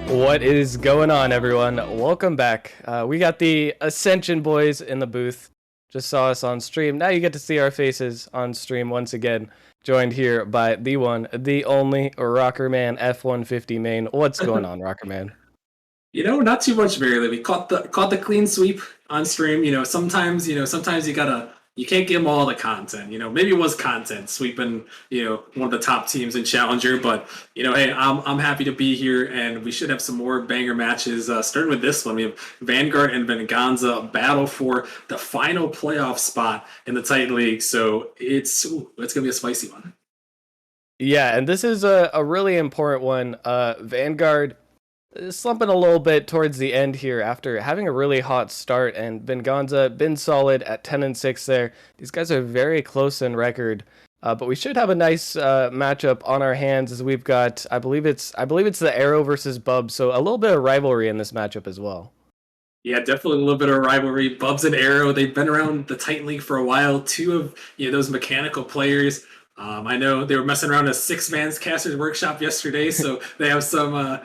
What is going on, everyone? Welcome back. We got the Ascension boys in the booth. Just saw us on stream. Now you get to see our faces on stream once again. Joined here by the one, the only Rockerman F-150 main. What's going on, Rockerman? Not too much, barely. We caught the clean sweep on stream. Sometimes you can't give them all the content. Maybe it was content sweeping, one of the top teams in Challenger, but hey, I'm happy to be here, and we should have some more banger matches. Starting with this one, we have Vanguard and Venganza battle for the final playoff spot in the Titan League. So it's gonna be a spicy one. Yeah, and this is a really important one. Vanguard slumping a little bit towards the end here after having a really hot start, and Venganza been solid at 10-6 there. These guys are very close in record, but we should have a nice matchup on our hands as we've got, I believe it's the Arrow versus Bub, so a little bit of rivalry in this matchup as well. Yeah, definitely a little bit of rivalry. Bubs and Arrow, they've been around the Titan League for a while. Two of those mechanical players. I know they were messing around a six-man's Casters Workshop yesterday, so they have some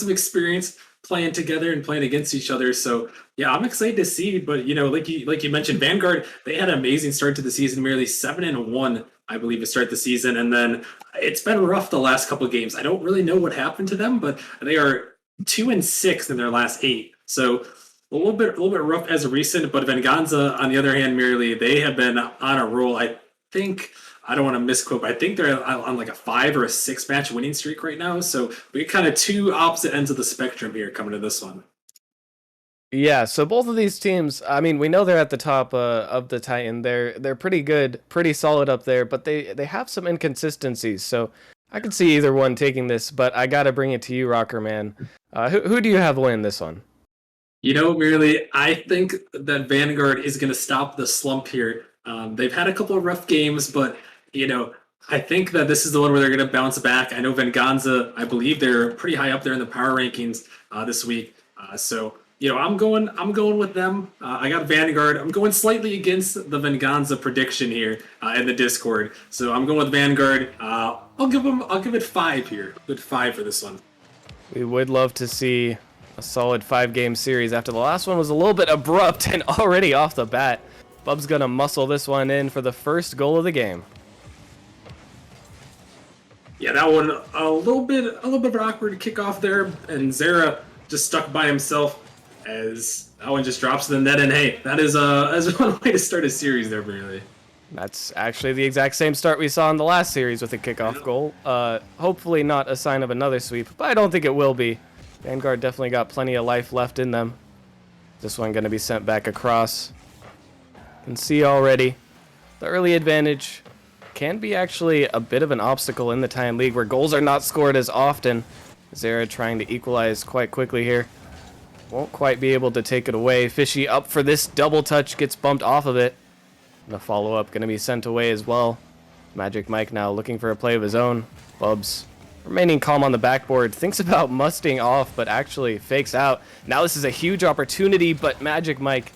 experience playing together and playing against each other. So yeah, I'm excited to see. But like you mentioned, Vanguard, they had an amazing start to the season, merely 7-1, I believe, to start the season, and then it's been rough the last couple of games. I don't really know what happened to them, but they are 2-6 in their last 8. So a little bit rough as of recent, but Venganza, on the other hand, merely they have been on a roll. I don't want to misquote, but I think they're on like a 5 or a 6 match winning streak right now. So we get kind of two opposite ends of the spectrum here coming to this one. Yeah, so both of these teams, I mean, we know they're at the top of the Titan. They're pretty good, pretty solid up there, but they have some inconsistencies. So I could see either one taking this, but I got to bring it to you, Rocker Man. Who do you have win this one? Merely, I think that Vanguard is going to stop the slump here. They've had a couple of rough games, but I think that this is the one where they're going to bounce back. I know Venganza, I believe they're pretty high up there in the power rankings this week. So I'm going with them. I got Vanguard. I'm going slightly against the Venganza prediction here in the Discord. So I'm going with Vanguard. I'll give it 5 here. Good 5 for this one. We would love to see a solid 5-game series after the last one was a little bit abrupt and already off the bat. Bub's gonna muscle this one in for the first goal of the game. Yeah, that one a little bit of an awkward kickoff there, and Zera just stuck by himself as that one just drops to the net. And hey, that is one way to start a series there, really. That's actually the exact same start we saw in the last series with a kickoff goal. Hopefully not a sign of another sweep, but I don't think it will be. Vanguard definitely got plenty of life left in them. This one gonna be sent back across. Can see already the early advantage can be actually a bit of an obstacle in the Titan League where goals are not scored as often. Zera trying to equalize quite quickly here. Won't quite be able to take it away. Fishy up for this double touch, gets bumped off of it. And the follow-up going to be sent away as well. Magic Mike now looking for a play of his own. Bubs remaining calm on the backboard. Thinks about musting off, but actually fakes out. Now this is a huge opportunity, but Magic Mike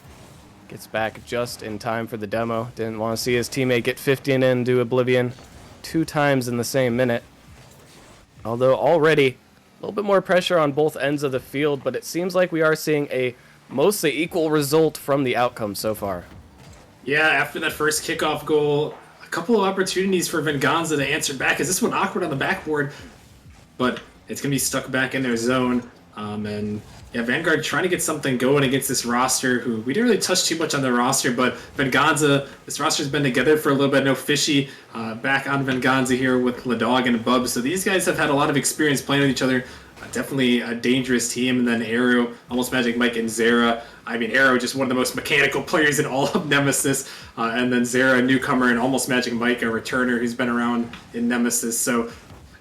gets back just in time for the demo. Didn't want to see his teammate get 15 into oblivion 2 times in the same minute. Although already a little bit more pressure on both ends of the field, but it seems like we are seeing a mostly equal result from the outcome so far. Yeah, after that first kickoff goal, a couple of opportunities for Venganza to answer back. Is this one awkward on the backboard? But it's going to be stuck back in their zone. And yeah, Vanguard trying to get something going against this roster who we didn't really touch too much on the roster, but Venganza, this roster's been together for a little bit. No Fishy back on Venganza here with Ladog and Bub. So these guys have had a lot of experience playing with each other. Definitely a dangerous team. And then Arrow, almost Magic Mike and Zera. I mean, Arrow, just one of the most mechanical players in all of Nemesis. And then Zera, a newcomer, and almost Magic Mike, a returner who's been around in Nemesis. So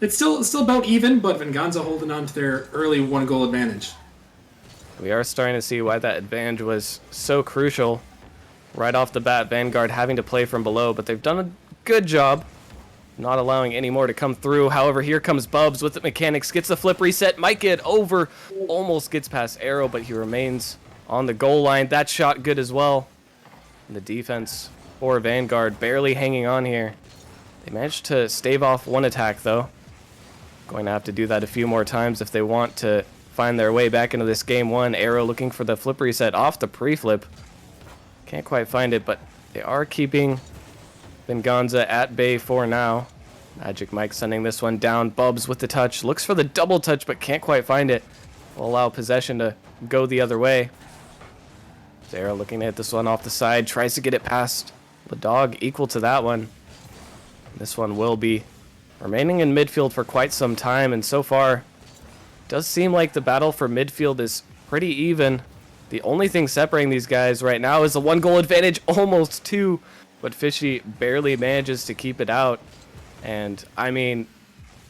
it's still about even, but Venganza holding on to their early 1-goal advantage. We are starting to see why that advantage was so crucial. Right off the bat, Vanguard having to play from below, but they've done a good job not allowing any more to come through. However, here comes Bubs with the mechanics, gets the flip reset, might get over, almost gets past Arrow, but he remains on the goal line. That shot good as well. And the defense for Vanguard barely hanging on here. They managed to stave off one attack though. Going to have to do that a few more times if they want to find their way back into this game one. Arrow looking for the flip reset off the pre-flip. Can't quite find it, but they are keeping Venganza at bay for now. Magic Mike sending this one down. Bubs with the touch. Looks for the double touch, but can't quite find it. Will allow possession to go the other way. Arrow looking to hit this one off the side. Tries to get it past the dog, equal to that one. This one will be remaining in midfield for quite some time, and so far does seem like the battle for midfield is pretty even. The only thing separating these guys right now is the 1-goal advantage, almost 2, but Fishy barely manages to keep it out. And I mean,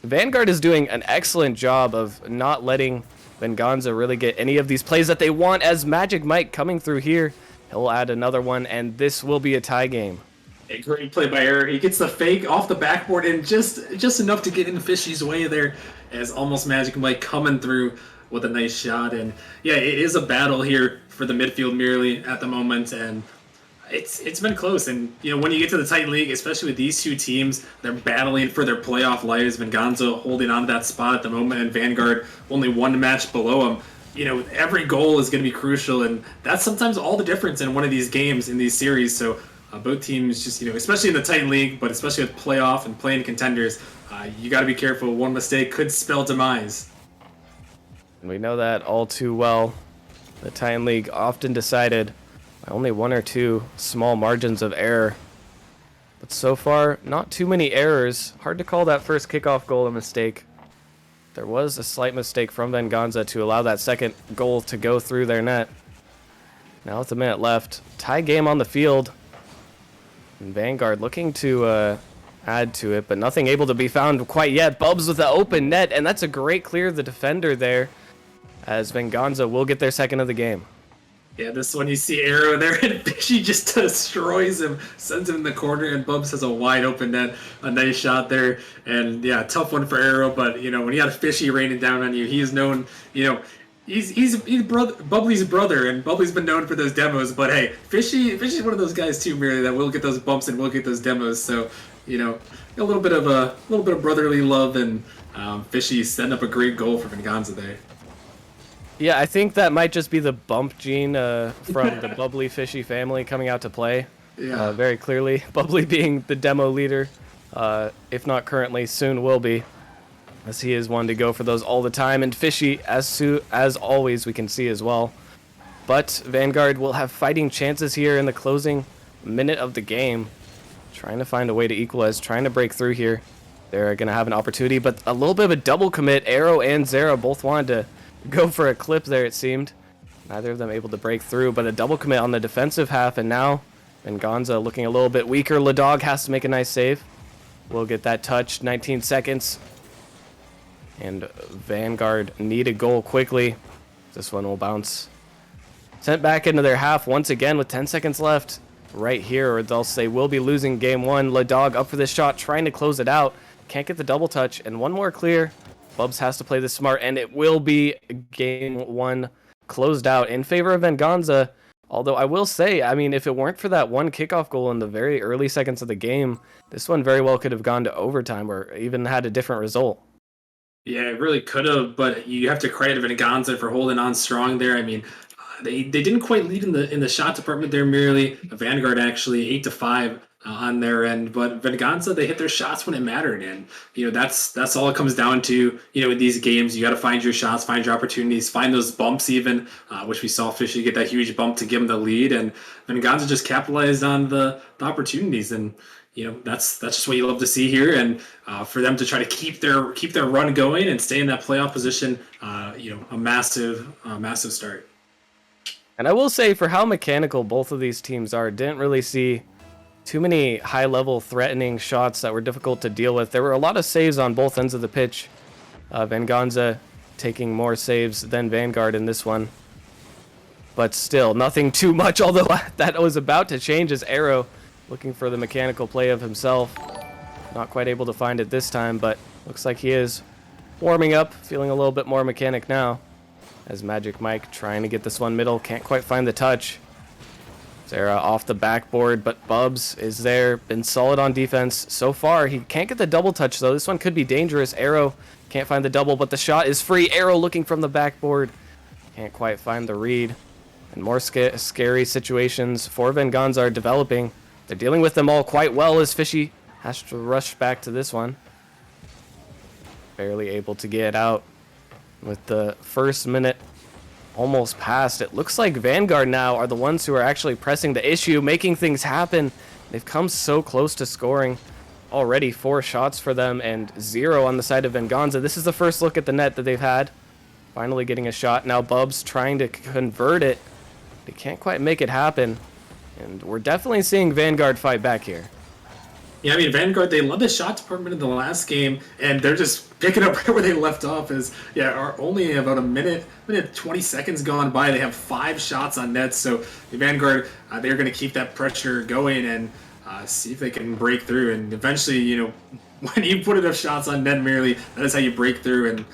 Vanguard is doing an excellent job of not letting Venganza really get any of these plays that they want, as Magic Mike coming through here. He'll add another one, and this will be a tie game. A great play by Arrow. He gets the fake off the backboard and just enough to get in Fishy's way there, as almost Magic Mike coming through with a nice shot. And yeah, it is a battle here for the midfield merely at the moment, and it's been close. And you know, when you get to the Titan League, especially with these two teams, they're battling for their playoff lives. Venganza holding on to that spot at the moment, and Vanguard only one match below them. You know, every goal is going to be crucial, and that's sometimes all the difference in one of these games in these series. So both teams just, you know, especially in the Titan League, but especially with playoff and playing contenders, you got to be careful. One mistake could spell demise. And we know that all too well. The Titan League often decided by only 1 or 2 small margins of error. But so far, not too many errors. Hard to call that first kickoff goal a mistake. There was a slight mistake from Venganza to allow that second goal to go through their net. Now with a minute left, tie game on the field. And Vanguard looking to add to it, but nothing able to be found quite yet. Bubs with the open net, and that's a great clear of the defender there, as Venganza will get their second of the game. Yeah, this one you see Arrow there, and Fishy just destroys him, sends him in the corner, and Bubs has a wide open net. A nice shot there, and yeah, tough one for Arrow, but you know, when you got Fishy raining down on you, he is known, you know, he's Bubbly's brother, and Bubbly's been known for those demos. But hey, Fishy's one of those guys too, merely that will get those bumps and will get those demos. So you know, a little bit of brotherly love, and Fishy setting up a great goal for Venganza there. Yeah, I think that might just be the bump gene from the Bubbly Fishy family coming out to play. Yeah, very clearly, Bubbly being the demo leader, if not currently, soon will be, as he is one to go for those all the time, and Fishy, as always, we can see as well. But Vanguard will have fighting chances here in the closing minute of the game, trying to find a way to equalize, trying to break through here. They're going to have an opportunity, but a little bit of a double commit. Arrow and Zera both wanted to go for a clip there, it seemed. Neither of them able to break through, but a double commit on the defensive half, and now Venganza looking a little bit weaker. Ladog has to make a nice save. We'll get that touch, 19 seconds. And Vanguard need a goal quickly. This one will bounce. Sent back into their half once again with 10 seconds left right here, or else they will be losing game one. Ladog up for this shot, trying to close it out. Can't get the double touch, and one more clear. Bubs has to play this smart, and it will be game one closed out in favor of Venganza. Although I will say, I mean, if it weren't for that one kickoff goal in the very early seconds of the game, this one very well could have gone to overtime or even had a different result. Yeah, it really could have, but you have to credit Venganza for holding on strong there. I mean, they didn't quite lead in the shot department there, merely. Vanguard actually 8-5 on their end, but Venganza, they hit their shots when it mattered, and you know, that's all it comes down to. You know, in these games, you got to find your shots, find your opportunities, find those bumps even, which we saw Fishy get that huge bump to give him the lead, and Venganza just capitalized on the opportunities, and you know, that's just what you love to see here, and for them to try to keep their run going and stay in that playoff position, you know, a massive start. And I will say, for how mechanical both of these teams are, didn't really see too many high-level threatening shots that were difficult to deal with. There were a lot of saves on both ends of the pitch. Venganza taking more saves than Vanguard in this one. But still, nothing too much, although that was about to change as Arrow looking for the mechanical play of himself. Not quite able to find it this time, but looks like he is warming up, feeling a little bit more mechanic now. As Magic Mike trying to get this one middle, can't quite find the touch. Zera off the backboard, but Bubs is there, been solid on defense so far. He can't get the double touch though. This one could be dangerous. Arrow can't find the double, but the shot is free. Arrow looking from the backboard. Can't quite find the read. And more scary situations for Venganza are developing. They're dealing with them all quite well as Fishy has to rush back to this one. Barely able to get out with the first minute almost passed. It looks like Vanguard now are the ones who are actually pressing the issue, making things happen. They've come so close to scoring. Already 4 shots for them and 0 on the side of Venganza. This is the first look at the net that they've had. Finally getting a shot. Now Bubs trying to convert it. They can't quite make it happen. And we're definitely seeing Vanguard fight back here. Yeah, I mean, Vanguard, they led the shot department in the last game, and they're just picking up right where they left off. Are only about a minute 20 seconds gone by. They have 5 shots on net, so Vanguard, they're going to keep that pressure going and see if they can break through. And eventually, when you put enough shots on net merely, that is how you break through. And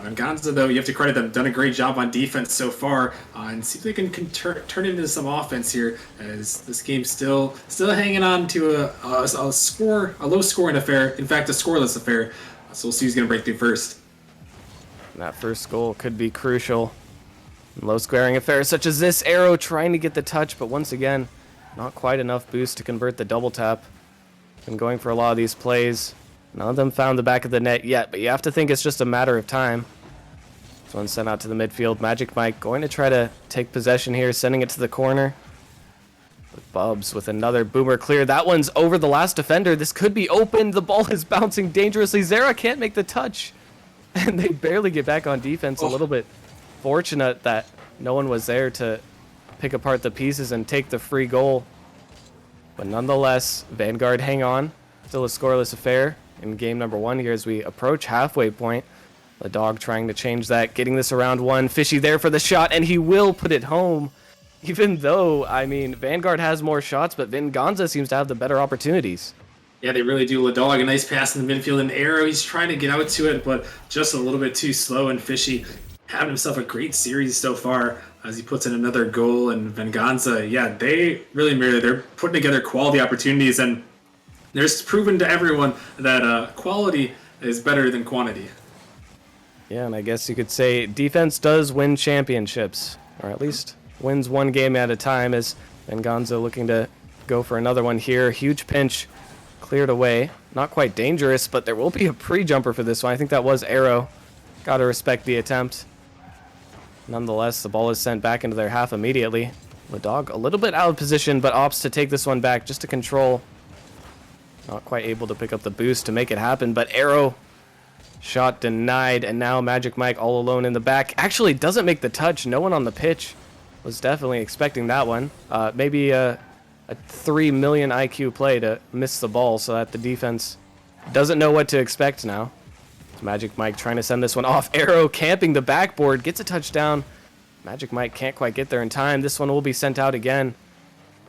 Venganza, though, you have to credit them, done a great job on defense so far, and see if they can turn it into some offense here, as this game's still hanging on to a low scoring affair. In fact, a scoreless affair. So we'll see who's going to break through first. And that first goal could be crucial. Low squaring affairs such as this. Arrow trying to get the touch, but once again, not quite enough boost to convert the double tap. Been going for a lot of these plays. None of them found the back of the net yet, but you have to think it's just a matter of time. This one's sent out to the midfield. Magic Mike going to try to take possession here, sending it to the corner. With Bubs with another boomer clear. That one's over the last defender. This could be open. The ball is bouncing dangerously. Zera can't make the touch. And they barely get back on defense. A little bit fortunate that no one was there to pick apart the pieces and take the free goal. But nonetheless, Vanguard hang on. Still a scoreless affair in game number 1 here as we approach halfway point. The dog trying to change that, getting this around 1. Fishy there for the shot, and he will put it home. Even though, I mean, Vanguard has more shots, but Venganza seems to have the better opportunities. Yeah, they really do. Ladog, a nice pass in the midfield, and Arrow, he's trying to get out to it, but just a little bit too slow, and Fishy having himself a great series so far as he puts in another goal. And Venganza, yeah, they really they're putting together quality opportunities, and there's proven to everyone that quality is better than quantity. Yeah, and I guess you could say defense does win championships, or at least wins one game at a time, as Venganza looking to go for another one here. Huge pinch cleared away. Not quite dangerous, but there will be a pre-jumper for this one. I think that was Arrow. Got to respect the attempt. Nonetheless, the ball is sent back into their half immediately. The dog a little bit out of position, but opts to take this one back just to control. Not quite able to pick up the boost to make it happen, but Arrow shot denied, and now Magic Mike all alone in the back. Actually doesn't make the touch. No one on the pitch was definitely expecting that one. Maybe a 3 million IQ play to miss the ball so that the defense doesn't know what to expect now. It's Magic Mike trying to send this one off. Arrow camping the backboard, gets a touchdown. Magic Mike can't quite get there in time. This one will be sent out again.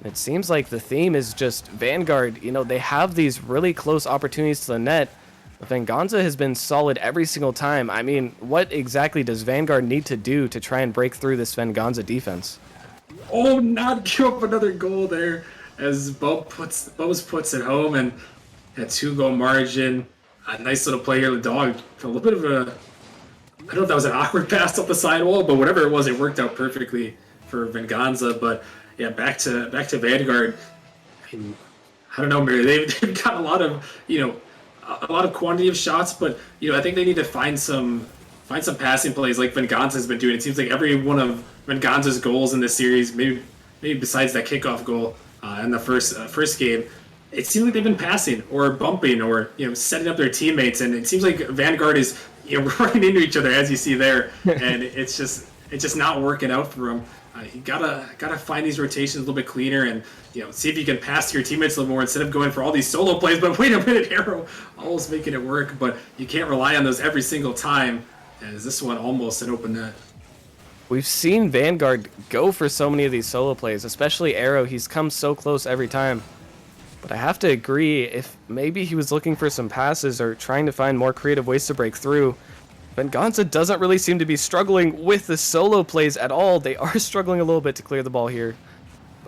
It seems like the theme is just Vanguard, they have these really close opportunities to the net. But Venganza has been solid every single time. I mean, what exactly does Vanguard need to do to try and break through this Venganza defense? Oh, not give up another goal there as Bubs puts it home, and a 2-goal margin. A nice little play here. The dog, a little bit of I don't know if that was an awkward pass up the sidewall, but whatever it was, it worked out perfectly for Venganza. But yeah, back to Vanguard. I don't know, Mary. They've got a lot of quantity of shots, but I think they need to find some passing plays like Venganza has been doing. It seems like every one of Venganza's goals in this series, maybe besides that kickoff goal in the first game, it seems like they've been passing or bumping or setting up their teammates, and it seems like Vanguard is running into each other as you see there, and it's just not working out for them. You gotta find these rotations a little bit cleaner, and see if you can pass to your teammates a little more instead of going for all these solo plays. But wait a minute, Arrow almost making it work, but you can't rely on those every single time. As this one almost an open net. We've seen Vanguard go for so many of these solo plays, especially Arrow. He's come so close every time. But I have to agree, if maybe he was looking for some passes or trying to find more creative ways to break through, Venganza doesn't really seem to be struggling with the solo plays at all. They are struggling a little bit to clear the ball here.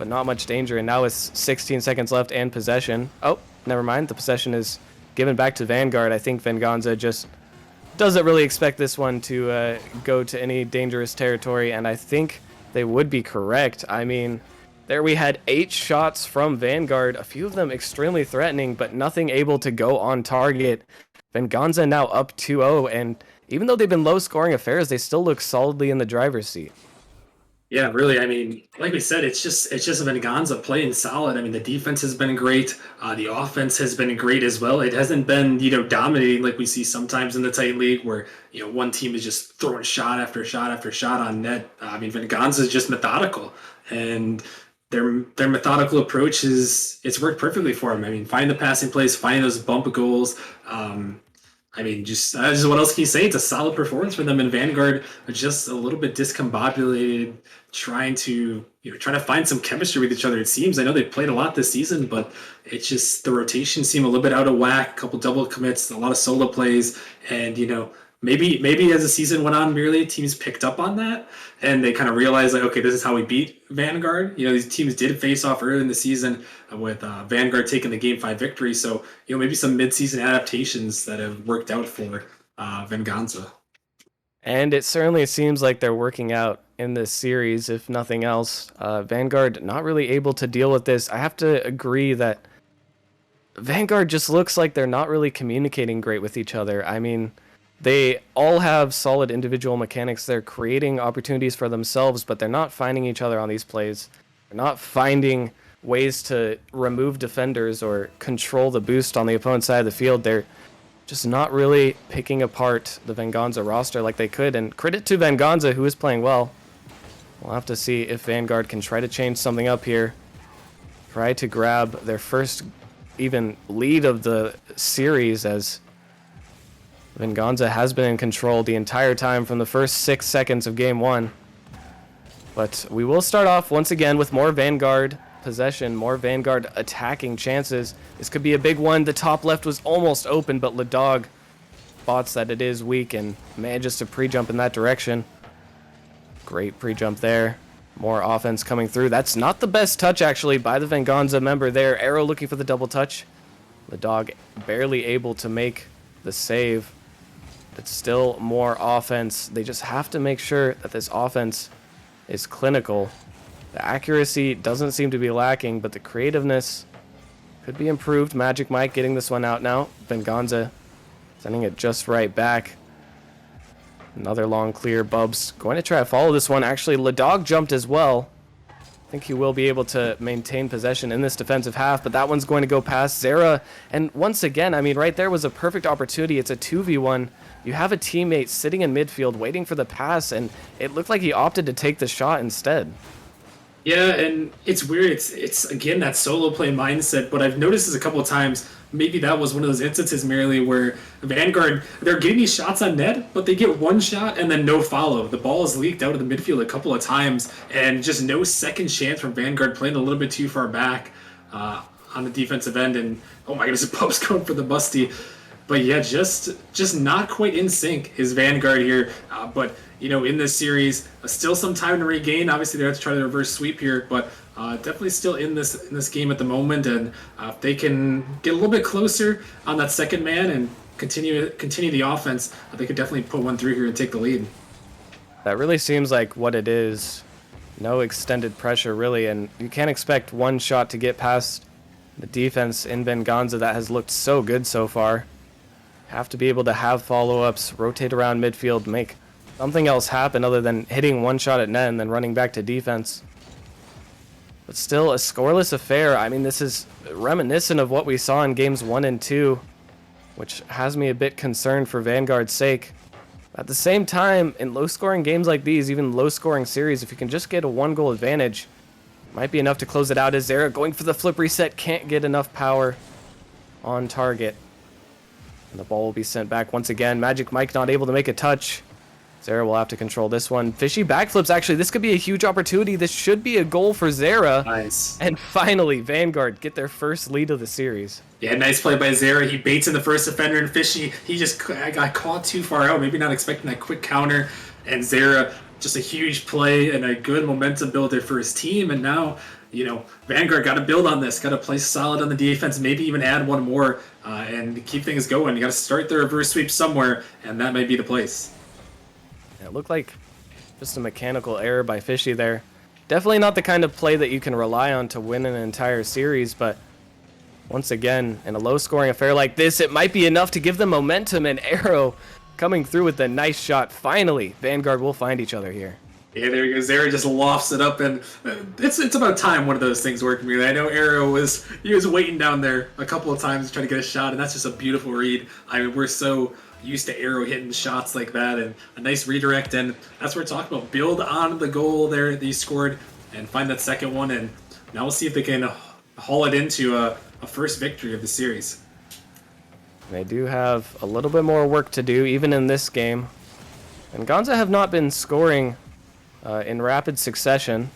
but not much danger. And now it's 16 seconds left and possession. Oh, never mind. The possession is given back to Vanguard. I think Venganza just doesn't really expect this one to go to any dangerous territory, and I think they would be correct. I mean, there we had 8 shots from Vanguard, a few of them extremely threatening, but nothing able to go on target. Venganza now up 2-0, and even though they've been low-scoring affairs, they still look solidly in the driver's seat. Yeah, really. I mean, like we said, it's just Venganza playing solid. I mean, the defense has been great. The offense has been great as well. It hasn't been, dominating like we see sometimes in the tight league where, one team is just throwing shot after shot after shot on net. I mean, Venganza is just methodical, and their methodical approach it's worked perfectly for them. I mean, finding the passing plays, finding those bump goals. I mean, just what else can you say? It's a solid performance for them. And Vanguard just a little bit discombobulated, trying to find some chemistry with each other. It seems. I know they played a lot this season, but it's just the rotation seemed a little bit out of whack. A couple double commits, a lot of solo plays, and maybe as the season went on, merely teams picked up on that and they kind of realized, like, okay, this is how we beat Vanguard. These teams did face off early in the season with Vanguard taking the Game 5 victory. So, maybe some mid-season adaptations that have worked out for Venganza. And it certainly seems like they're working out in this series, if nothing else. Vanguard not really able to deal with this. I have to agree that Vanguard just looks like they're not really communicating great with each other. I mean, they all have solid individual mechanics. They're creating opportunities for themselves, but they're not finding each other on these plays. They're not finding ways to remove defenders or control the boost on the opponent's side of the field. They're just not really picking apart the Venganza roster like they could. And credit to Venganza, who is playing well. We'll have to see if Vanguard can try to change something up here. Try to grab their first even lead of the series, as Venganza has been in control the entire time from the first 6 seconds of Game 1. But we will start off once again with more Vanguard possession, more Vanguard attacking chances. This could be a big one. The top left was almost open, but Ladog spots that it is weak and manages to pre-jump in that direction. Great pre-jump there. More offense coming through. That's not the best touch, actually, by the Venganza member there. Arrow looking for the double touch. Ladog barely able to make the save. It's still more offense. They just have to make sure that this offense is clinical. The accuracy doesn't seem to be lacking, but the creativeness could be improved. Magic Mike getting this one out now. Venganza sending it just right back. Another long clear. Bubs going to try to follow this one. Actually, Ladog jumped as well. I think he will be able to maintain possession in this defensive half, but that one's going to go past Zera. And once again, I mean, right there was a perfect opportunity. It's a 2v1. You have a teammate sitting in midfield waiting for the pass, and it looked like he opted to take the shot instead. Yeah, and it's weird. It's again that solo play mindset, but I've noticed this a couple of times. Maybe that was one of those instances merely where Vanguard, they're getting these shots on net, but they get one shot and then no follow. The ball is leaked out of the midfield a couple of times, and just no second chance from Vanguard playing a little bit too far back on the defensive end. And oh my goodness, Bub's going for the busty. But yeah, just not quite in sync is Vanguard here. But in this series, still some time to regain. Obviously, they have to try the reverse sweep here, but definitely still in this game at the moment. And if they can get a little bit closer on that second man and continue the offense, they could definitely put one through here and take the lead. That really seems like what it is. No extended pressure, really, and you can't expect one shot to get past the defense in Venganza that has looked so good so far. Have to be able to have follow-ups, rotate around midfield, make something else happen other than hitting one shot at net and then running back to defense. But still a scoreless affair. I mean, this is reminiscent of what we saw in games 1 and 2, which has me a bit concerned for Vanguard's sake. At the same time, in low-scoring games like these, even low-scoring series, if you can just get a one-goal advantage, might be enough to close it out. As Zera going for the flip reset, can't get enough power on target. And the ball will be sent back once again. Magic Mike not able to make a touch. Zera will have to control this one. Fishy backflips, actually. This could be a huge opportunity. This should be a goal for Zera. Nice. And finally, Vanguard get their first lead of the series. Yeah, nice play by Zera. He baits in the first defender, and Fishy, he just got caught too far out. Maybe not expecting that quick counter. And Zera, just a huge play and a good momentum builder for his team. And now, Vanguard got to build on this, got to play solid on the defense, maybe even add one more and keep things going. You got to start the reverse sweep somewhere, and that might be the place. It looked like just a mechanical error by Fishy there. Definitely not the kind of play that you can rely on to win an entire series, but once again, in a low-scoring affair like this, it might be enough to give them momentum, and Arrow coming through with a nice shot. Finally, Vanguard will find each other here. Yeah, there he goes. Zera just lofts it up, and it's about time one of those things worked. Really, I know Arrow was waiting down there a couple of times to try to get a shot, and that's just a beautiful read. I mean, we're so used to Arrow hitting shots like that, and a nice redirect, and that's what we're talking about. Build on the goal there that he scored, and find that second one, and now we'll see if they can haul it into a first victory of the series. They do have a little bit more work to do, even in this game. And Venganza have not been scoring in rapid succession.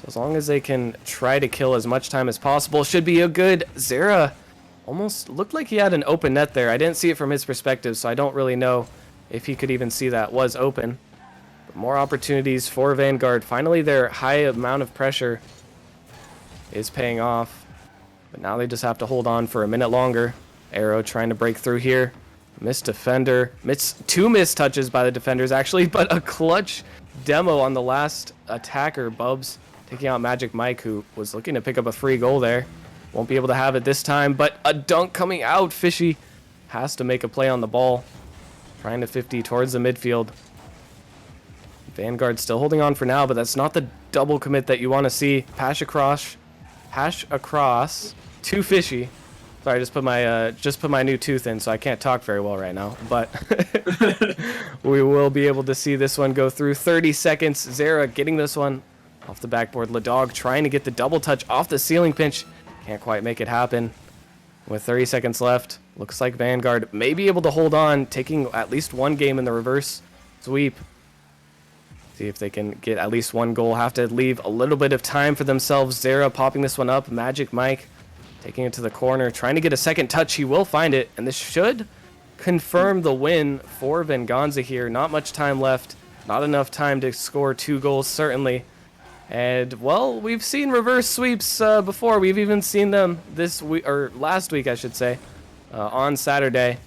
So as long as they can try to kill as much time as possible, should be a good. Zera almost looked like he had an open net there. I didn't see it from his perspective, so I don't really know if he could even see that was open. But more opportunities for Vanguard. Finally, their high amount of pressure is paying off. But now they just have to hold on for a minute longer. Arrow trying to break through here. Missed defender. Two missed touches by the defenders, actually, but a clutch demo on the last attacker, Bubs, taking out Magic Mike, who was looking to pick up a free goal there. Won't be able to have it this time, but a dunk coming out. Fishy has to make a play on the ball. Trying to 50 towards the midfield. Vanguard still holding on for now, but that's not the double commit that you want to see. Pass across to Fishy. Sorry, I just put my new tooth in, so I can't talk very well right now. But we will be able to see this one go through. 30 seconds. Zera getting this one off the backboard. Ladog trying to get the double touch off the ceiling pinch. Can't quite make it happen. With 30 seconds left, looks like Vanguard may be able to hold on, taking at least one game in the reverse sweep. See if they can get at least one goal. Have to leave a little bit of time for themselves. Zera popping this one up. Magic Mike taking it to the corner, trying to get a second touch. He will find it, and this should confirm the win for Venganza here. Not much time left. Not enough time to score 2 goals, certainly. And, well, we've seen reverse sweeps before. We've even seen them this week, or last week, I should say, on Saturday.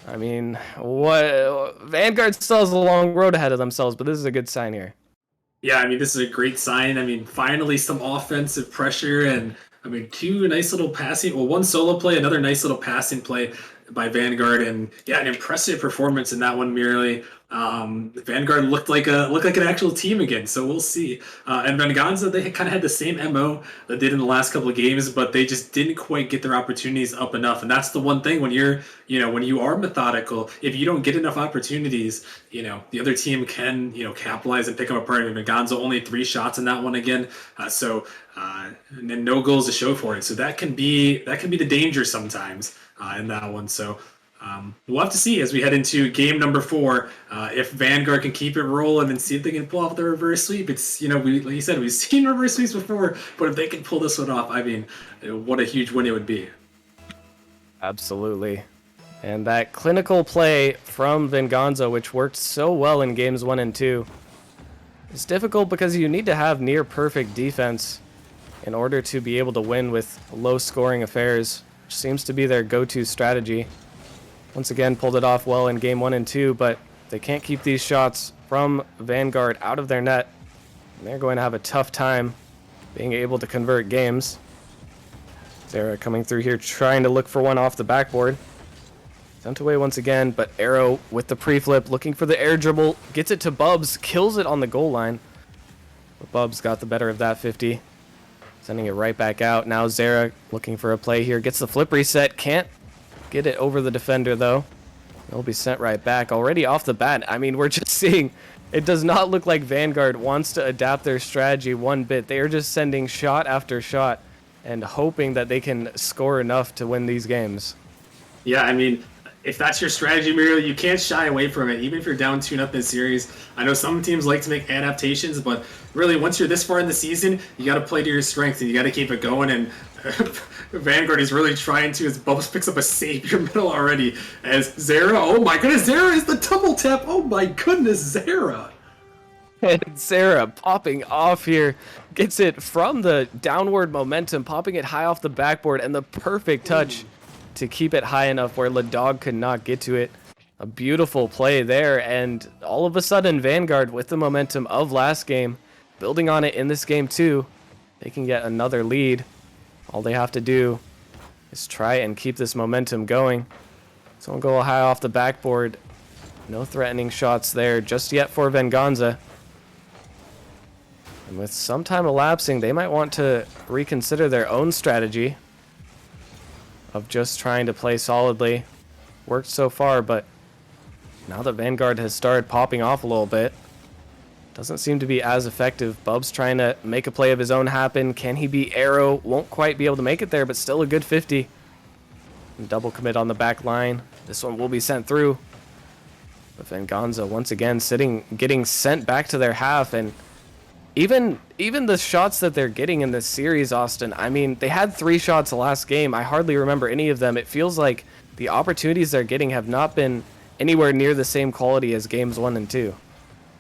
I mean, Vanguard still has a long road ahead of themselves, but this is a good sign here. Yeah, I mean, this is a great sign. I mean, finally some offensive pressure, and I mean, 2 nice little passing, well, 1 solo play, another nice little passing play by Vanguard, and yeah, an impressive performance in that one merely. Vanguard looked like an actual team again, so we'll see. And Venganza, they kind of had the same MO that they did in the last couple of games, but they just didn't quite get their opportunities up enough. And that's the one thing when when you are methodical, if you don't get enough opportunities, the other team can, capitalize and pick them apart. And Venganza only 3 shots in that one again. And then no goals to show for it. So that can be the danger sometimes in that one. So we'll have to see as we head into game number 4 if Vanguard can keep it rolling and see if they can pull off the reverse sweep. It's like you said, we've seen reverse sweeps before, but if they can pull this one off, I mean, what a huge win it would be. Absolutely. And that clinical play from Venganza, which worked so well in games 1 and 2, is difficult because you need to have near perfect defense in order to be able to win with low scoring affairs, which seems to be their go-to strategy. Once again, pulled it off well in game 1 and 2, but they can't keep these shots from Vanguard out of their net. And they're going to have a tough time being able to convert games. Zera coming through here, trying to look for one off the backboard. Sent away once again, but Arrow with the pre-flip, looking for the air dribble, gets it to Bubs, kills it on the goal line. But Bubs got the better of that 50. Sending it right back out. Now Zera looking for a play here, gets the flip reset, can't get it over the defender though. It'll be sent right back already off the bat. I mean, we're just seeing, it does not look like Vanguard wants to adapt their strategy one bit. They are just sending shot after shot and hoping that they can score enough to win these games. Yeah, I mean, if that's your strategy, Muriel, you can't shy away from it, even if you're down 2-0 in this series. I know some teams like to make adaptations, but really, once you're this far in the season, you got to play to your strengths and you got to keep it going. And Vanguard is really trying to, as Bubbles picks up a savior middle already. As Zera, oh my goodness, Zera is the double tap. Oh my goodness, Zera. And Sarah popping off here, gets it from the downward momentum, popping it high off the backboard, and the perfect touch to keep it high enough where Ladog could not get to it. A beautiful play there, and all of a sudden Vanguard, with the momentum of last game, building on it in this game too, they can get another lead. All they have to do is try and keep this momentum going. So we'll go high off the backboard. No threatening shots there just yet for Venganza. And with some time elapsing, they might want to reconsider their own strategy of just trying to play solidly. Worked so far, but now that Vanguard has started popping off a little bit, doesn't seem to be as effective. Bub's trying to make a play of his own happen. Can he beat Arrow? Won't quite be able to make it there, but still a good 50. And double commit on the back line. This one will be sent through. But Venganza once again getting sent back to their half, and even the shots that they're getting in this series, Austin, I mean, they had 3 shots the last game. I hardly remember any of them. It feels like the opportunities they're getting have not been anywhere near the same quality as games 1 and 2.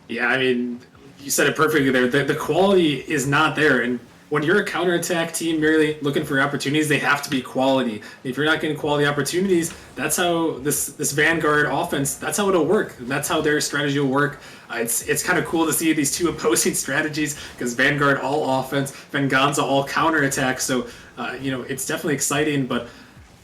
Yeah, I mean, you said it perfectly there. The quality is not there, and when you're a counterattack team merely looking for opportunities, they have to be quality. If you're not getting quality opportunities, that's how this Vanguard offense, that's how it'll work. That's how their strategy will work. It's kind of cool to see these two opposing strategies, because Vanguard all offense, Venganza all counterattack. So, it's definitely exciting. But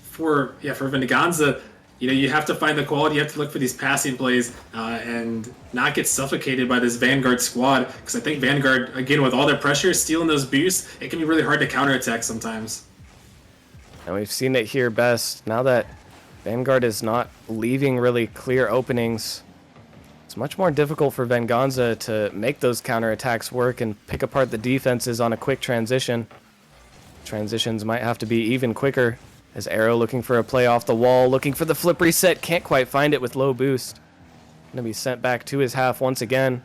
for Venganza, you have to find the quality. You have to look for these passing plays and not get suffocated by this Vanguard squad. Because I think Vanguard, again, with all their pressure, stealing those boosts, it can be really hard to counterattack sometimes. And we've seen it here best. Now that Vanguard is not leaving really clear openings, it's much more difficult for Venganza to make those counterattacks work and pick apart the defenses on a quick transition. Transitions might have to be even quicker. As Arrow looking for a play off the wall, looking for the flip reset, can't quite find it with low boost. Gonna be sent back to his half once again.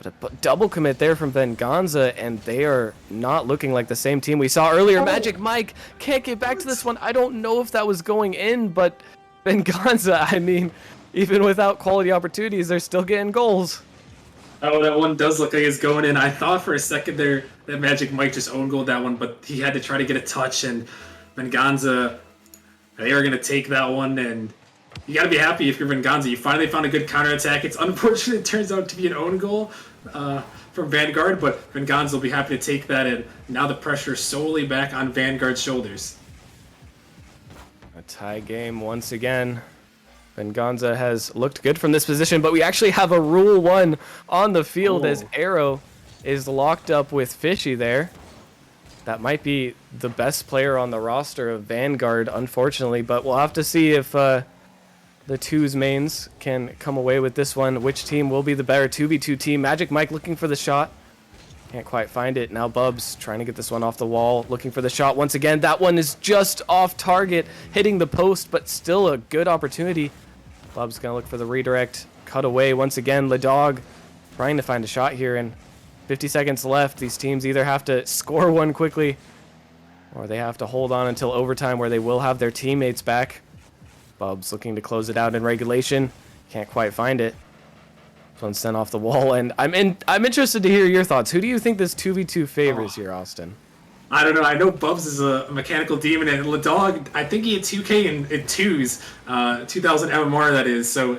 But a double commit there from Venganza, and they are not looking like the same team we saw earlier. Magic Mike can't get back to this one. I don't know if that was going in, but Venganza, I mean, even without quality opportunities, they're still getting goals. Oh, that one does look like it's going in. I thought for a second there that Magic Mike just own goaled that one, but he had to try to get a touch, and Venganza, they are going to take that one, and you got to be happy if you're Venganza. You finally found a good counterattack. It's unfortunate it turns out to be an own goal from Vanguard, but Venganza will be happy to take that, and now the pressure is solely back on Vanguard's shoulders. A tie game once again. Venganza has looked good from this position, but we actually have a Rule 1 on the field as Arrow is locked up with Fishy there. That might be the best player on the roster of Vanguard, unfortunately, but we'll have to see if the twos mains can come away with this one. Which team will be the better 2v2 team? Magic Mike looking for the shot. Can't quite find it. Now Bubs trying to get this one off the wall, looking for the shot once again. That one is just off target, hitting the post, but still a good opportunity. Bubs gonna look for the redirect. Cut away once again. Ladog trying to find a shot here, and 50 seconds left. These teams either have to score one quickly or they have to hold on until overtime, where they will have their teammates back. Bubs looking to close it out in regulation. Can't quite find it. This one's sent off the wall, and I'm interested to hear your thoughts. Who do you think this 2v2 favors here, Austin? I don't know. I know Bubs is a mechanical demon, and Ladog, I think he had 2K in twos, 2000 MMR that is. So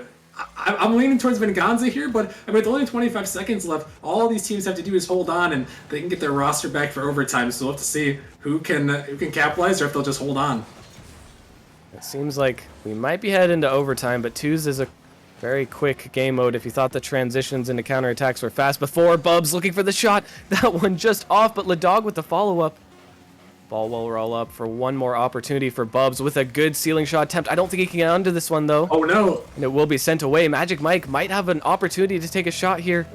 I'm leaning towards Venganza here, but I mean, with only 25 seconds left, all these teams have to do is hold on, and they can get their roster back for overtime. So we'll have to see who can capitalize, or if they'll just hold on. It seems like we might be headed into overtime, but twos is a very quick game mode. If you thought the transitions into counterattacks were fast before, Bubs looking for the shot. That one just off, but Ladog with the follow-up. Ball will roll up for one more opportunity for Bubs with a good ceiling shot attempt. I don't think he can get onto this one, though. Oh, no. And it will be sent away. Magic Mike might have an opportunity to take a shot here.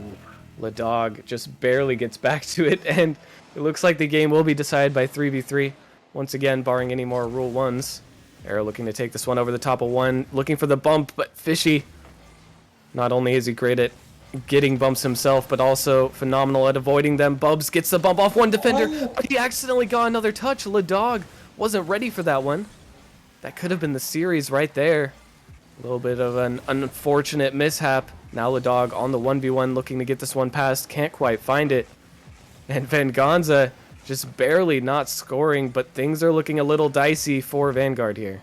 Ladog just barely gets back to it, and it looks like the game will be decided by 3v3. Once again, barring any more Rule 1s. Arrow looking to take this one over the top of one, looking for the bump, but Fishy, not only is he great at getting bumps himself, but also phenomenal at avoiding them. Bubs gets the bump off one defender, but he accidentally got another touch. Ladog wasn't ready for that one. That could have been the series right there. A little bit of an unfortunate mishap. Now Ladog on the 1v1 looking to get this one past. Can't quite find it. And Venganza just barely not scoring, but things are looking a little dicey for Vanguard here.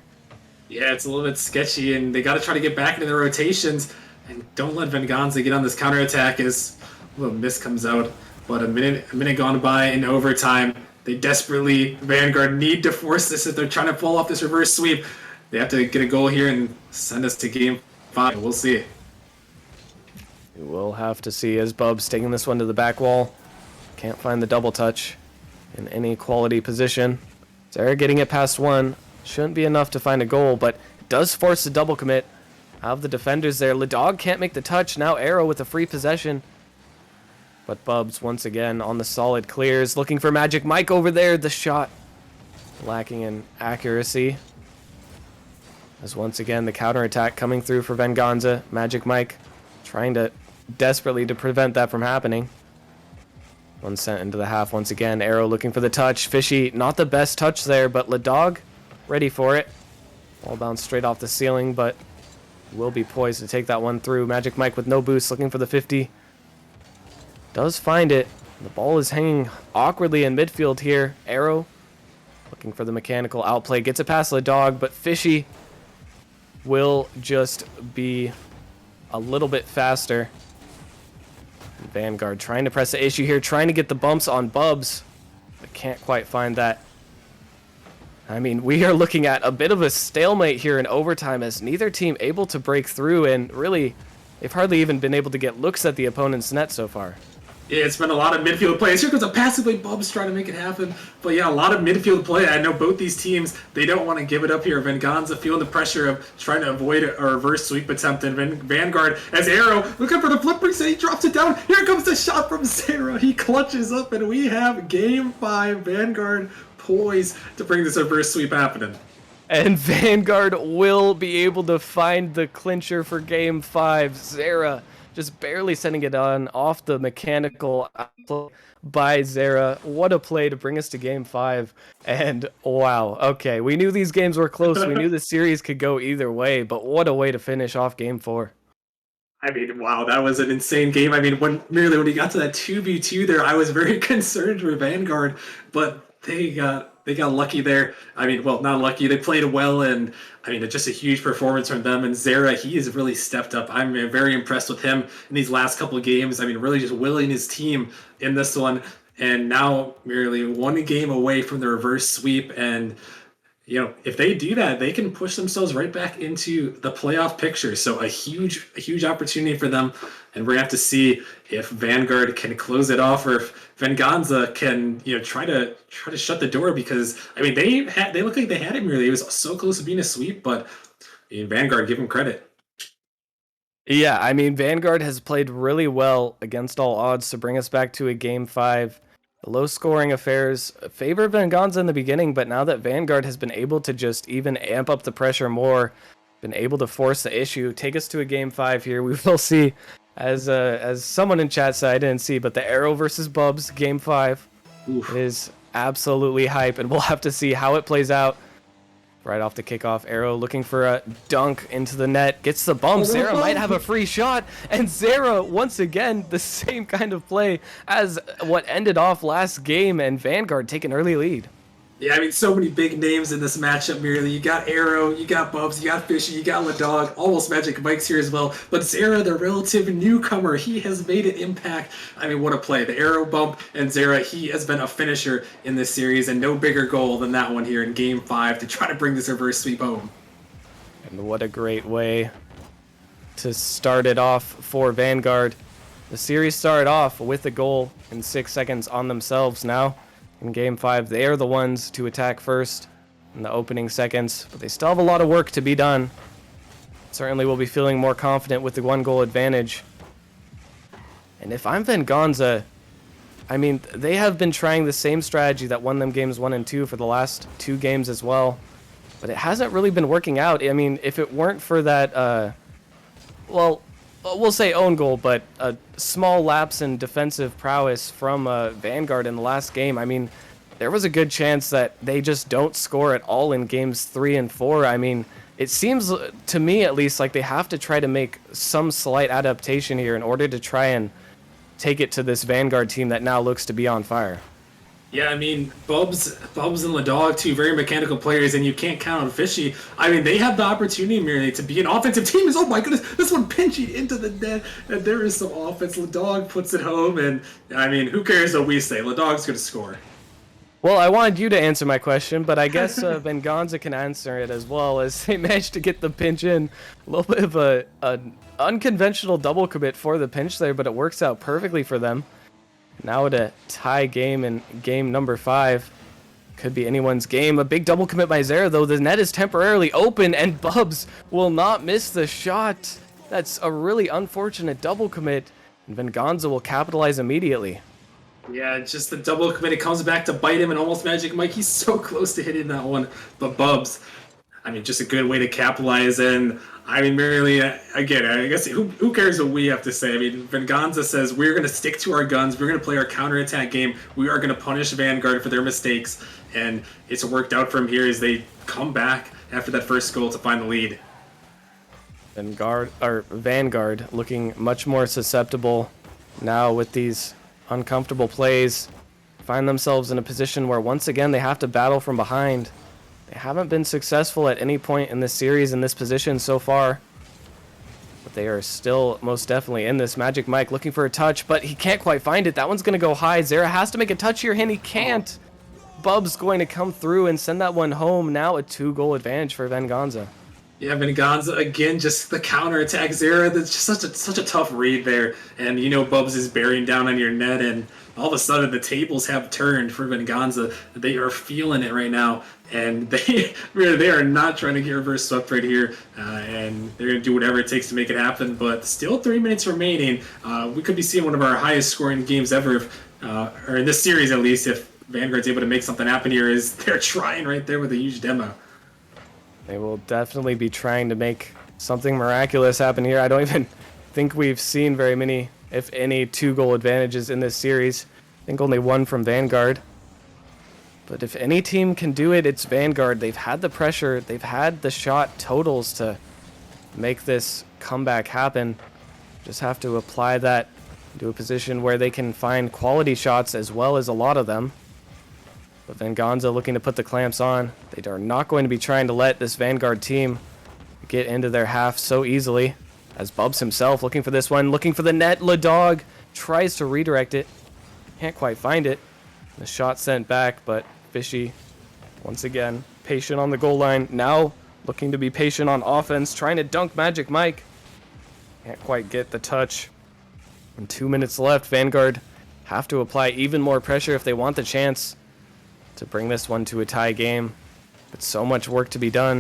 Yeah, it's a little bit sketchy, and they got to try to get back into their rotations. And don't let Venganza get on this counterattack as a little miss comes out. But a minute gone by in overtime. They desperately, Vanguard, need to force this if they're trying to pull off this reverse sweep. They have to get a goal here and send us to game 5. We'll see. We'll have to see as Bub's taking this one to the back wall. Can't find the double touch in any quality position. Zera getting it past one. Shouldn't be enough to find a goal, but it does force a double commit. Have the defenders there. Ladog can't make the touch. Now Arrow with a free possession. But Bubs once again on the solid clears. Looking for Magic Mike over there. The shot lacking in accuracy. As once again the counterattack coming through for Venganza. Magic Mike trying to desperately to prevent that from happening. One sent into the half once again. Arrow looking for the touch. Fishy, not the best touch there, but Ladog ready for it. Ball bounced straight off the ceiling, but will be poised to take that one through. Magic Mike with no boost looking for the 50. Does find it. The ball is hanging awkwardly in midfield here. Arrow looking for the mechanical outplay. Gets it past Ladog, but Fishy will just be a little bit faster. Vanguard trying to press the issue here, trying to get the bumps on Bubs, but can't quite find that. I mean, we are looking at a bit of a stalemate here in overtime as neither team able to break through, and really, they've hardly even been able to get looks at the opponent's net so far. Yeah, it's been a lot of midfield plays. Here goes a passive play. Bubs trying to make it happen. But yeah, a lot of midfield play. I know both these teams, they don't want to give it up here. Venganza feeling the pressure of trying to avoid a reverse sweep attempt. And Vanguard, as Arrow, looking for the flip ring, he drops it down. Here comes the shot from Zera. He clutches up, and we have game 5. Vanguard poised to bring this reverse sweep happening. And Vanguard will be able to find the clincher for game 5. Zera just barely sending it on off the mechanical outplay by Zera. What a play to bring us to game 5. And wow, okay, we knew these games were close. We knew the series could go either way, but what a way to finish off game 4. I mean, wow, that was an insane game. I mean, when he got to that 2v2 there, I was very concerned for Vanguard, but they got lucky there. I mean, well, not lucky. They played well, and I mean, just a huge performance from them. And Zera, he has really stepped up. I'm very impressed with him in these last couple of games. I mean, really just willing his team in this one, and now merely one game away from the reverse sweep. And you know, if they do that, they can push themselves right back into the playoff picture. So a huge opportunity for them. And we're gonna have to see if Vanguard can close it off, or if Venganza can, you know, try to shut the door, because I mean they look like they had it merely. It was so close to being a sweep, but I mean, Vanguard, give them credit. Yeah, I mean, Vanguard has played really well against all odds to bring us back to a game 5. The low-scoring affairs favor Venganza in the beginning, but now that Vanguard has been able to just even amp up the pressure more, been able to force the issue, take us to a game 5 here, we will see, as someone in chat said, I didn't see, but the Arrow versus Bubs game 5 is absolutely hype, and we'll have to see how it plays out. Right off the kickoff, Arrow looking for a dunk into the net, gets the bump. Zera might have a free shot, and Zera, once again, the same kind of play as what ended off last game, and Vanguard take an early lead. Yeah, I mean, so many big names in this matchup, merely. You got Arrow, you got Bubs, you got Fishy, you got Ladog, almost Magic Mike's here as well. But Zera, the relative newcomer, he has made an impact. I mean, what a play. The Arrow bump, and Zera, he has been a finisher in this series, and no bigger goal than that one here in Game 5 to try to bring this reverse sweep home. And what a great way to start it off for Vanguard. The series started off with a goal in 6 seconds on themselves. Now, in Game 5, they are the ones to attack first in the opening seconds, but they still have a lot of work to be done. Certainly will be feeling more confident with the 1-goal advantage. And if I'm Venganza, I mean, they have been trying the same strategy that won them games 1 and 2 for the last 2 games as well, but it hasn't really been working out. I mean, if it weren't for that, well, we'll say own goal, but a small lapse in defensive prowess from Vanguard in the last game. I mean, there was a good chance that they just don't score at all in games 3 and 4. I mean, it seems to me at least like they have to try to make some slight adaptation here in order to try and take it to this Vanguard team that now looks to be on fire. Yeah, I mean, Bubs and Ladog, two very mechanical players, and you can't count on Fishy. I mean, they have the opportunity merely to be an offensive team. Oh my goodness, this one pinching into the net, and there is some offense. Ladog puts it home, and I mean, who cares what we say? Ladog's going to score. Well, I wanted you to answer my question, but I guess Venganza can answer it as well, as they managed to get the pinch in. A little bit of an unconventional double commit for the pinch there, but it works out perfectly for them. Now at a tie game in game number 5. Could be anyone's game. A big double commit by Zera, though. The net is temporarily open, and Bubs will not miss the shot. That's a really unfortunate double commit, and Venganza will capitalize immediately. Yeah, just the double commit. It comes back to bite him, and almost Magic Mike. He's so close to hitting that one. But Bubs, I mean, just a good way to capitalize. And I mean, merely, again, I guess who cares what we have to say? I mean, Venganza says we're going to stick to our guns. We're going to play our counterattack game. We are going to punish Vanguard for their mistakes. And it's worked out for him here as they come back after that first goal to find the lead. Vanguard looking much more susceptible now with these uncomfortable plays. Find themselves in a position where once again they have to battle from behind. They haven't been successful at any point in this series in this position so far. But they are still most definitely in this. Magic Mike looking for a touch, but he can't quite find it. That one's going to go high. Zera has to make a touch here, and he can't. Bub's going to come through and send that one home. Now a 2-goal advantage for Venganza. Yeah, Venganza, again, just the counterattack. Zera, that's just such a tough read there. And, you know, Bubs is bearing down on your net, and all of a sudden the tables have turned for Venganza. They are feeling it right now, and they are not trying to get reverse swept right here, and they're going to do whatever it takes to make it happen. But still 3 minutes remaining. We could be seeing one of our highest scoring games ever, or in this series at least, if Vanguard's able to make something happen here, is they're trying right there with a huge demo. They will definitely be trying to make something miraculous happen here. I don't even think we've seen very many, if any, 2-goal advantages in this series. I think only one from Vanguard. But if any team can do it, it's Vanguard. They've had the pressure. They've had the shot totals to make this comeback happen. Just have to apply that to a position where they can find quality shots as well as a lot of them. But Venganza looking to put the clamps on. They are not going to be trying to let this Vanguard team get into their half so easily. As Bubs himself looking for this one, looking for the net. Ladog tries to redirect it. Can't quite find it. The shot sent back, but Fishy, once again, patient on the goal line. Now looking to be patient on offense, trying to dunk Magic Mike. Can't quite get the touch. And 2 minutes left. Vanguard have to apply even more pressure if they want the chance to bring this one to a tie game. But so much work to be done.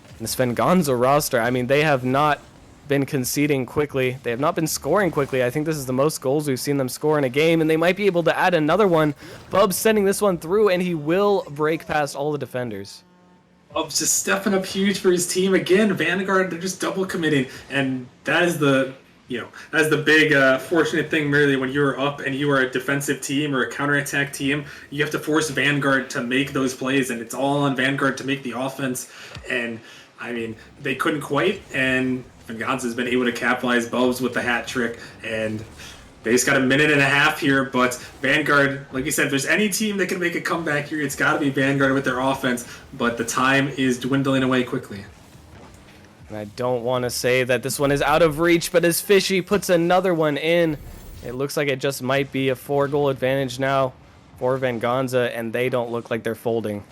And this Venganza roster, I mean, they have not been conceding quickly. They have not been scoring quickly. I think this is the most goals we've seen them score in a game, and they might be able to add another one. Bub's sending this one through, and he will break past all the defenders. Bub's just stepping up huge for his team. Again, Vanguard, they're just double committing, and that is the big fortunate thing, really, when you're up and you are a defensive team or a counterattack team. You have to force Vanguard to make those plays, and it's all on Vanguard to make the offense. And, I mean, they couldn't quite, and Venganza's been able to capitalize. Bubs with the hat trick, and they just got a minute and a half here. But Vanguard, like you said, if there's any team that can make a comeback here, it's got to be Vanguard with their offense. But the time is dwindling away quickly. And I don't want to say that this one is out of reach, but as Fishy puts another one in, it looks like it just might be a 4-goal advantage now for Venganza, and they don't look like they're folding.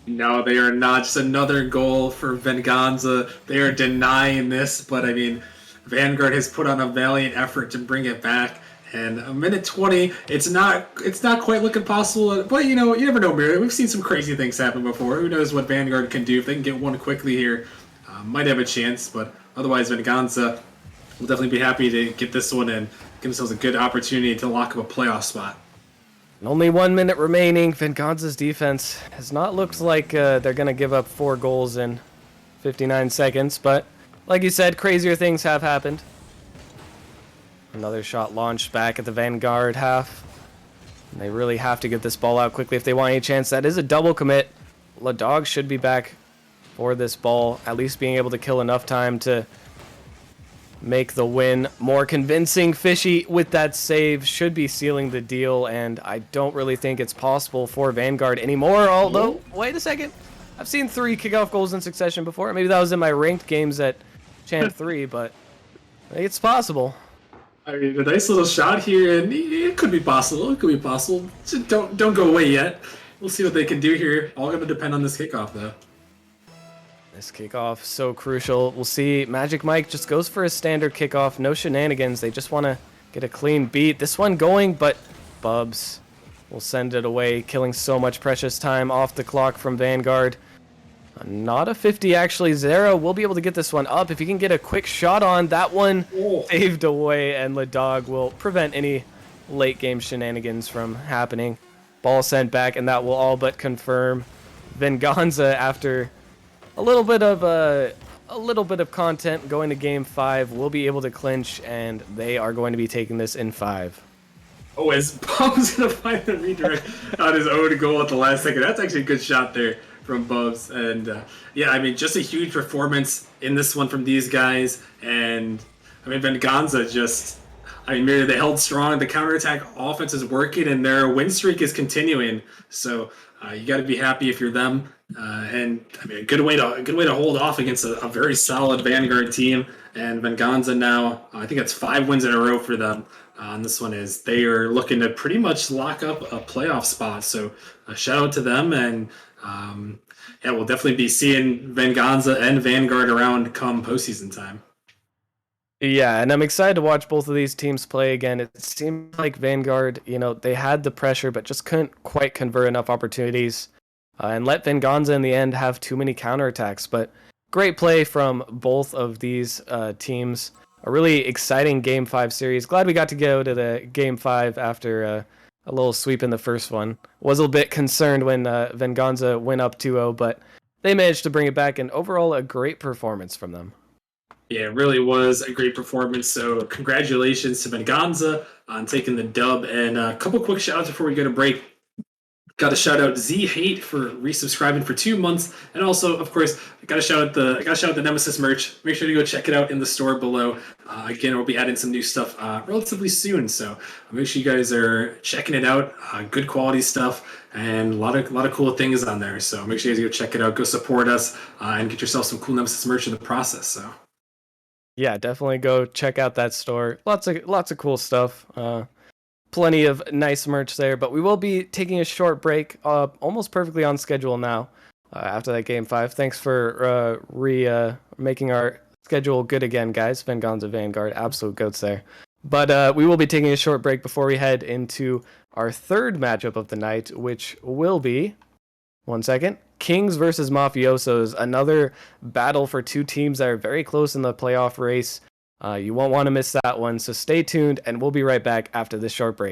No, they are not. Just another goal for Venganza. They are denying this, but I mean, Vanguard has put on a valiant effort to bring it back. And a minute 20, it's not quite looking possible, but you know, you never know, Mary. We've seen some crazy things happen before. Who knows what Vanguard can do if they can get one quickly here. Might have a chance, but otherwise Venganza will definitely be happy to get this one and give themselves a good opportunity to lock up a playoff spot. And only 1 minute remaining. Venganza's defense has not looked like they're going to give up 4 goals in 59 seconds, but like you said, crazier things have happened. Another shot launched back at the Vanguard half. And they really have to get this ball out quickly if they want any chance. That is a double commit. Ladog should be back for this ball, at least being able to kill enough time to make the win more convincing. Fishy with that save should be sealing the deal, and I don't really think it's possible for Vanguard anymore, although, wait a second, I've seen 3 kickoff goals in succession before. Maybe that was in my ranked games at Champ 3, but I think it's possible. I mean, a nice little shot here, and it could be possible. It could be possible. Just don't go away yet. We'll see what they can do here. All going to depend on this kickoff, though. This kickoff, so crucial. We'll see Magic Mike just goes for a standard kickoff. No shenanigans. They just want to get a clean beat. This one going, but Bubs will send it away, killing so much precious time off the clock from Vanguard. Not a 50, actually. Zero will be able to get this one up. If he can get a quick shot on, that one saved away, and Ladog will prevent any late-game shenanigans from happening. Ball sent back, and that will all but confirm Venganza after a little bit of content going to Game 5. Will be able to clinch, and they are going to be taking this in 5. Oh, as Bubs gonna find the redirect on his own goal at the last second. That's actually a good shot there from Bubs, and yeah, I mean, just a huge performance in this one from these guys. And I mean, Venganza just, I mean, they held strong. The counterattack offense is working, and their win streak is continuing. So you got to be happy if you're them. And I mean, a good way to hold off against a very solid Vanguard team. And Venganza now, I think it's 5 wins in a row for them. And this one is, they are looking to pretty much lock up a playoff spot. So a shout out to them, and yeah, we'll definitely be seeing Venganza and Vanguard around come postseason time. Yeah, and I'm excited to watch both of these teams play again. It seemed like Vanguard, they had the pressure, but just couldn't quite convert enough opportunities and let Venganza in the end have too many counterattacks. But great play from both of these teams. A really exciting Game 5 series. Glad we got to go to the Game 5 after a little sweep in the first one. Was a bit concerned when Venganza went up 2-0, but they managed to bring it back, and overall a great performance from them. Yeah, it really was a great performance. So congratulations to Venganza on taking the dub. And a couple quick shout outs before we go to break. Got to shout out Z Hate for resubscribing for 2 months, and also, of course, got to shout out the Nemesis merch. Make sure to go check it out in the store below. Again, we'll be adding some new stuff relatively soon, so make sure you guys are checking it out. Good quality stuff, and a lot of cool things on there. So make sure you guys go check it out, go support us, and get yourself some cool Nemesis merch in the process. So yeah, definitely go check out that store. Lots of cool stuff. Plenty of nice merch there, but we will be taking a short break, almost perfectly on schedule now, after that Game 5. Thanks for making our schedule good again, guys. Venganza Vanguard, absolute goats there. But we will be taking a short break before we head into our third matchup of the night, which will be, one second, Kings versus Mafiosos, another battle for 2 teams that are very close in the playoff race. You won't want to miss that one, so stay tuned, and we'll be right back after this short break.